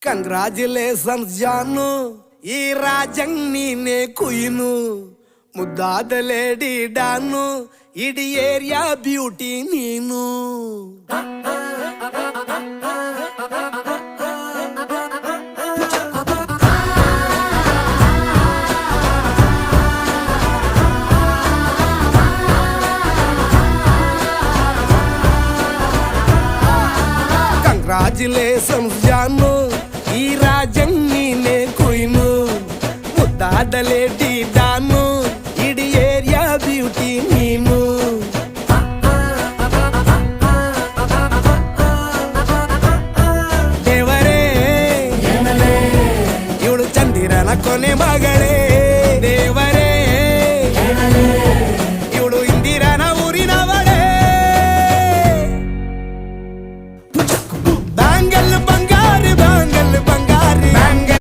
Congratulations ಜಾನು, ಈ ರಾಜಂಗ್ ನೀನೆ ಕುಯ್ನು, ಮುದ್ದಾದ ಲೇಡಿ ಡಾನು, ಇಡೀ ಏರಿಯಾ ಬ್ಯೂಟಿ ನೀನು. ಕಂಗ್ರಾಚುಲೇಷನ್ಸ್ ಜಾನು, ಈ ರಾಜಂಗ್ ನೀನೆ ಕುಯ್ನು, ಮುದ್ದಾದ ಲೇಡಿ ಡಾನು, ಇಡೀ ಏರಿಯಾ ಬ್ಯೂಟಿ ನೀನು. ದೇವರೇ ಇವಳು ಚಂದಿರನ ಕೊನೆ ಮಗಳೇ.